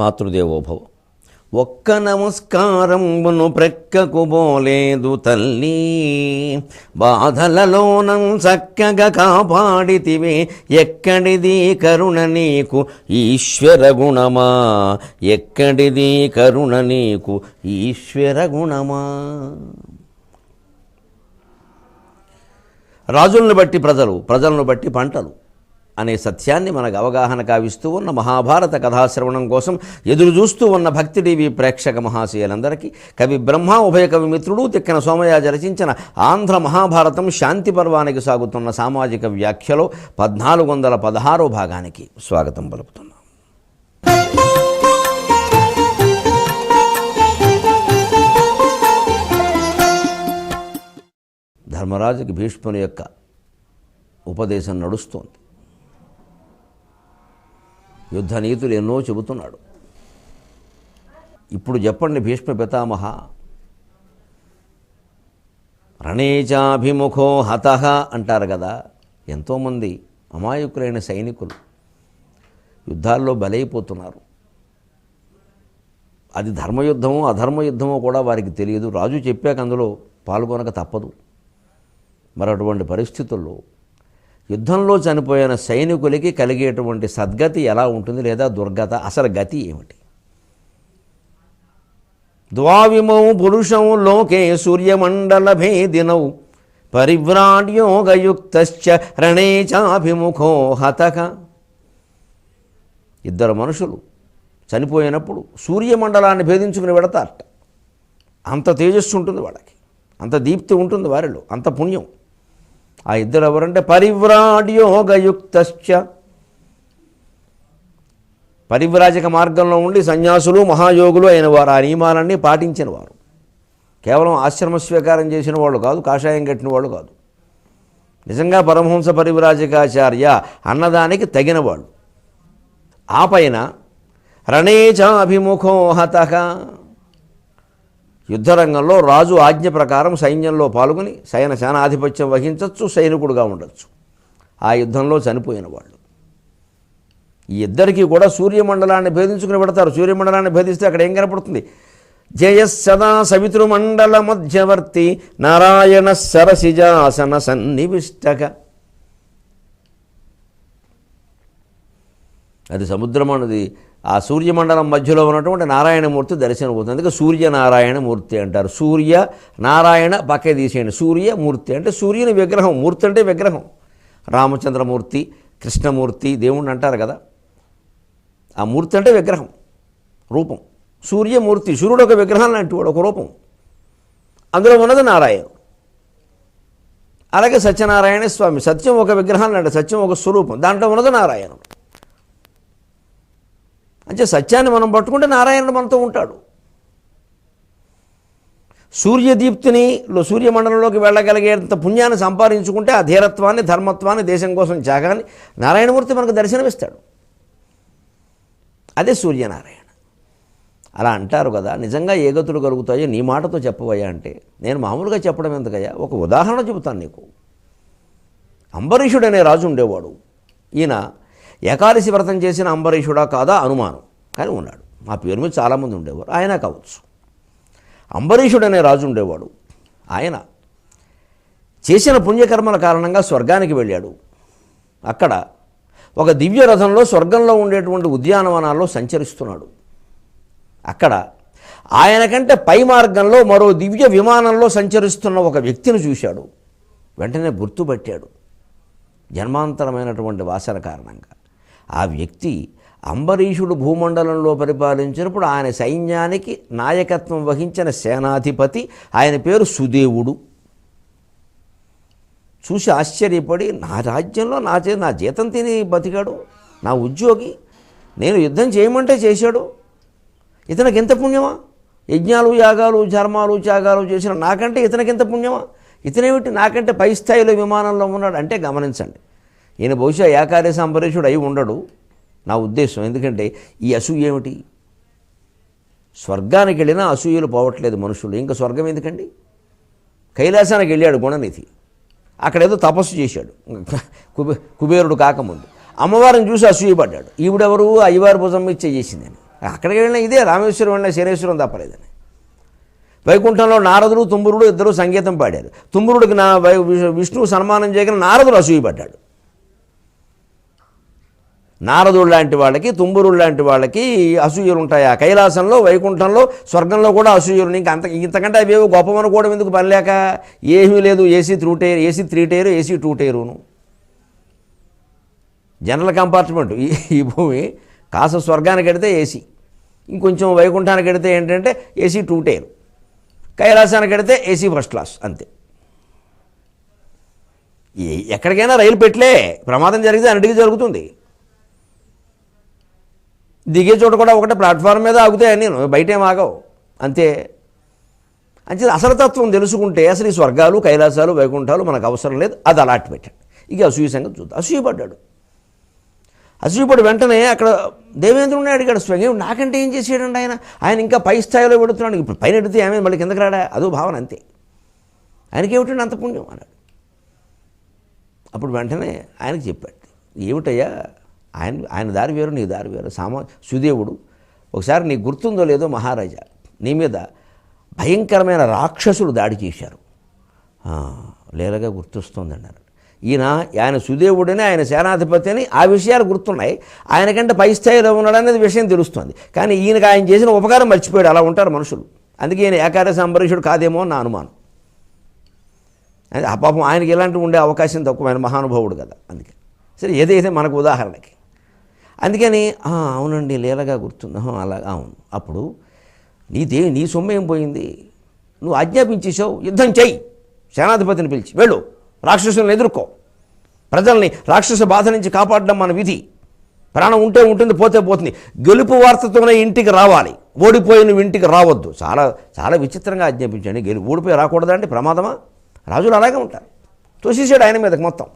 మాతృదేవోభవ. ఒక్క నమస్కారంబును ప్రక్కకు పోలేదు తల్లి, బాధలలోనం చక్కగా కాపాడితివే, ఎక్కడిది కరుణ నీకు ఈశ్వర గుణమా, ఎక్కడిది కరుణ నీకు ఈశ్వర గుణమా. రాజులను బట్టి ప్రజలు, ప్రజలను బట్టి పంటలు అనే సత్యాన్ని మనకు అవగాహన కావిస్తూ ఉన్న మహాభారత కథాశ్రవణం కోసం ఎదురు చూస్తూ ఉన్న భక్తి టీవీ ప్రేక్షక మహాశయులందరికీ కవి బ్రహ్మ, ఉభయ కవి మిత్రుడు తిక్కన సోమయాజ రచించిన ఆంధ్ర మహాభారతం శాంతి పర్వానికి సాగుతున్న సామాజిక వ్యాఖ్యలో 1416 భాగానికి స్వాగతం పలుకుతున్నాం. ధర్మరాజుకి భీష్ముని యొక్క ఉపదేశం నడుస్తోంది. యుద్ధ నీతులు ఎన్నో చెబుతున్నాడు. ఇప్పుడు చెప్పండి భీష్మ పితామహ, రణేచాభిముఖో హతః అంటారు కదా. ఎంతోమంది అమాయకులైన సైనికులు యుద్ధాల్లో బలైపోతున్నారు. అది ధర్మయుద్ధమో అధర్మయుద్ధమో కూడా వారికి తెలియదు. రాజు చెప్పాక అందులో పాల్గొనక తప్పదు. మరి అటువంటి పరిస్థితుల్లో యుద్ధంలో చనిపోయిన సైనికులకి కలిగేటువంటి సద్గతి ఎలా ఉంటుంది, లేదా దుర్గత, అసలు గతి ఏమిటి? ద్వావిమౌ పురుషౌ లోకే సూర్యమండల భేదినౌ పరివ్రాడ్యోగయుక్తశ్చ రణే చాభిముఖో హతః. ఇద్దరు మనుషులు చనిపోయినప్పుడు సూర్యమండలాన్ని భేదించుకుని పెడతారట. అంత తేజస్సు ఉంటుంది వాళ్ళకి, అంత దీప్తి ఉంటుంది వారిలో, అంత పుణ్యం. ఆ ఇద్దరు ఎవరంటే పరివ్రాడ్యోగయుక్తశ్చ, పరివ్రాజక మార్గంలో ఉండి సన్యాసులు మహాయోగులు అయిన వారు, ఆ నియమాలన్నీ పాటించిన వారు. కేవలం ఆశ్రమ స్వీకారం చేసిన వాళ్ళు కాదు, కాషాయం కట్టిన వాళ్ళు కాదు. నిజంగా పరమహంస పరివ్రాజకాచార్య అన్నదానికి తగిన వాళ్ళు. ఆ పైన రణేచాభిముఖో హతః, యుద్ధరంగంలో రాజు ఆజ్ఞ ప్రకారం సైన్యంలో పాల్గొని సైన సేనాధిపత్యం వహించవచ్చు, సైనికుడుగా ఉండొచ్చు. ఆ యుద్ధంలో చనిపోయిన వాళ్ళు. ఈ ఇద్దరికీ కూడా సూర్యమండలాన్ని భేదించుకుని పెడతారు. సూర్యమండలాన్ని భేదిస్తే అక్కడ ఏం కనపడుతుంది? జయస్సదా సవితృమండల మధ్యవర్తి నారాయణ సరసిజాసన సన్నివిష్టక. అది సముద్రం అన్నది ఆ సూర్యమండలం మధ్యలో ఉన్నటువంటి నారాయణమూర్తి దర్శనం అవుతుంది. అందుకే సూర్యనారాయణమూర్తి అంటారు. సూర్య నారాయణ పక్కే తీసేయండి. సూర్యమూర్తి అంటే సూర్యుని విగ్రహం, మూర్తి అంటే విగ్రహం. రామచంద్రమూర్తి, కృష్ణమూర్తి, దేవుణ్ణి అంటారు కదా. ఆ మూర్తి అంటే విగ్రహం, రూపం. సూర్యమూర్తి, సూర్యుడు ఒక విగ్రహం లాంటి వాడు, ఒక రూపం. అందులో ఉన్నది నారాయణుడు. అలాగే సత్యనారాయణ స్వామి, సత్యం ఒక విగ్రహం లాంటి, సత్యం ఒక స్వరూపం, దాంట్లో ఉన్నది నారాయణుడు. అంటే సత్యాన్ని మనం పట్టుకుంటే నారాయణుడు మనతో ఉంటాడు. సూర్యదీప్తిని సూర్యమండలంలోకి వెళ్ళగలిగేంత పుణ్యాన్ని సంపాదించుకుంటే ఆ ధీరత్వాన్ని, ధర్మత్వాన్ని, దేశం కోసం త్యాగాన్ని నారాయణమూర్తి మనకు దర్శనమిస్తాడు. అదే సూర్యనారాయణ. అలా అంటారు కదా. నిజంగా ఏ గతులు కలుగుతాయో నీ మాటతో చెప్పవయ్యా అంటే, నేను మామూలుగా చెప్పడం ఎందుకయ్యా, ఒక ఉదాహరణ చెబుతాను నీకు. అంబరీషుడు అనే రాజు ఉండేవాడు. ఈయన ఏకాదశి వ్రతం చేసిన అంబరీషుడా కాదా అనుమానం, కానీ ఉన్నాడు. మా పేరు మీద చాలామంది ఉండేవారు, ఆయన కావచ్చు. అంబరీషుడు అనే రాజు ఉండేవాడు. ఆయన చేసిన పుణ్యకర్మల కారణంగా స్వర్గానికి వెళ్ళాడు. అక్కడ ఒక దివ్య రథంలో స్వర్గంలో ఉండేటువంటి ఉద్యానవనాల్లో సంచరిస్తున్నాడు. అక్కడ ఆయన కంటే పై మార్గంలో మరో దివ్య విమానంలో సంచరిస్తున్న ఒక వ్యక్తిని చూశాడు. వెంటనే గుర్తుపట్టాడు. జన్మాంతరమైనటువంటి వాసన కారణంగా ఆ వ్యక్తి అంబరీషుడు భూమండలంలో పరిపాలించినప్పుడు ఆయన సైన్యానికి నాయకత్వం వహించిన సేనాధిపతి. ఆయన పేరు సుదేవుడు. చూసి ఆశ్చర్యపడి, నా రాజ్యంలో నా జీతం తిని బతికాడు, నా ఉద్యోగి, నేను యుద్ధం చేయమంటే చేశాడు, ఇతనికి ఎంత పుణ్యమా? యజ్ఞాలు, యాగాలు, ధర్మాలు, త్యాగాలు చేసిన నాకంటే ఇతనికి ఎంత పుణ్యమా? ఇతనేమిటి నాకంటే పై స్థాయిలో విమానంలో ఉన్నాడు అంటే గమనించండి. ఈయన బహుశా ఏకాదశి అంబరీషుడు అయి ఉండడు నా ఉద్దేశం. ఎందుకంటే ఈ అసూయ ఏమిటి? స్వర్గానికి వెళ్ళినా అసూయలు పోవట్లేదు మనుషులు, ఇంకా స్వర్గం ఎందుకండి? కైలాసానికి వెళ్ళాడు గుణనిధి, అక్కడేదో తపస్సు చేశాడు కుబేరుడు కాకముందు. అమ్మవారిని చూసి అసూయపడ్డాడు. ఈవిడెవరు? అయ్యవారి భుజం మీద చేసిందని. అక్కడికి వెళ్ళినా ఇదే, రామేశ్వరం వెళ్ళినా శనేశ్వరం తప్పలేదని. వైకుంఠంలో నారదుడు తుంబురుడు ఇద్దరు సంగీతం పాడారు. తుంబురుడికి విష్ణువు సన్మానం చేయగానే నారదుడు అసూయపడ్డాడు. నారదుడు లాంటి వాళ్ళకి తుంబురుడు లాంటి వాళ్ళకి అసూయలు ఉంటాయా? కైలాసంలో, వైకుంఠంలో, స్వర్గంలో కూడా అసూయలు. ఇంకా ఇంతకంటే అవేవో గొప్పమనుకోవడం ఎందుకు? పని లేక ఏమీ లేదు. ఏసీ 3 టైరు, ఏసీ 2 టైరును. జనరల్ కంపార్ట్మెంట్ ఈ భూమి. కాస్త స్వర్గానికి ఎడితే ఏసీ, ఇంకొంచెం వైకుంఠానికి ఎడితే ఏంటంటే ఏసీ 2 టైరు, కైలాసానికి ఎడితే ఏసీ ఫస్ట్ క్లాస్, అంతే. ఎక్కడికైనా రైలు పెట్లే, ప్రమాదం జరిగితే అన్నిటికీ జరుగుతుంది. దిగే చోట కూడా ఒకటే, ప్లాట్ఫామ్ మీద ఆగుతాయి, నేను బయటేం ఆగవు, అంతే. అంతే అసలు తత్వం తెలుసుకుంటే అసలు ఈ స్వర్గాలు, కైలాసాలు, వైకుంఠాలు మనకు అవసరం లేదు. అది అలాంటి పెట్టాడు. ఇక అసూయ సంగతి చూద్దాం. అసూయపడ్డాడు. అసూయపడి వెంటనే అక్కడ దేవేంద్రుడిని అడిగాడు స్వయం, నాకంటే ఏం చేసాడండి ఆయన ఇంకా పై స్థాయిలో పెడుతున్నాడు. ఇప్పుడు పైన ఎడితే ఏమైనా మళ్ళీ కిందకి రాడా? అదో భావన, అంతే. ఆయనకి ఏమిటండి అంత పుణ్యం అన్నాడు. అప్పుడు వెంటనే ఆయనకి చెప్పాడు, ఏమిటయ్యా, ఆయన దారి వేరు, నీ దారి వేరు. సుదేవుడు, ఒకసారి నీకు గుర్తుందో లేదో మహారాజా, నీ మీద భయంకరమైన రాక్షసులు దాడి చేశారు. లేలగా గుర్తొస్తుంది అన్నారు. ఆయన సుదేవుడని, ఆయన సేనాధిపతి అని ఆ విషయాలు గుర్తున్నాయి. ఆయనకంటే పై స్థాయిలో ఉన్నాడనేది విషయం తెలుస్తుంది. కానీ ఈయనకి ఆయన చేసిన ఉపకారం మర్చిపోయాడు. అలా ఉంటారు మనుషులు. అందుకే ఈయన ఏకాదశి అంబరీషుడు కాదేమో అని నా అనుమానం. ఆ పాపం ఆయనకి ఇలాంటివి ఉండే అవకాశం తక్కువ, ఆయన మహానుభావుడు కదా. అందుకే సరే, ఏదైతే మనకు ఉదాహరణకి. అందుకని అవునండి, లీలగా గుర్తుంది, అలాగా, అవును. అప్పుడు నీ సొమ్ము ఏం పోయింది? నువ్వు ఆజ్ఞాపించేసావు, యుద్ధం చెయ్యి, సేనాధిపతిని పిలిచి వెళ్ళు, రాక్షసులను ఎదుర్కో, ప్రజల్ని రాక్షస బాధ నుంచి కాపాడడం మన విధి. ప్రాణం ఉంటే ఉంటుంది, పోతే పోతుంది. గెలుపు వార్తతోనే ఇంటికి రావాలి, ఓడిపోయి నువ్వు ఇంటికి రావద్దు. చాలా చాలా విచిత్రంగా ఆజ్ఞాపించండి. ఓడిపోయి రాకూడదండి, ప్రమాదమా? రాజులు అలాగే ఉంటారు. తోసేసాడు ఆయన మీదకి మొత్తం.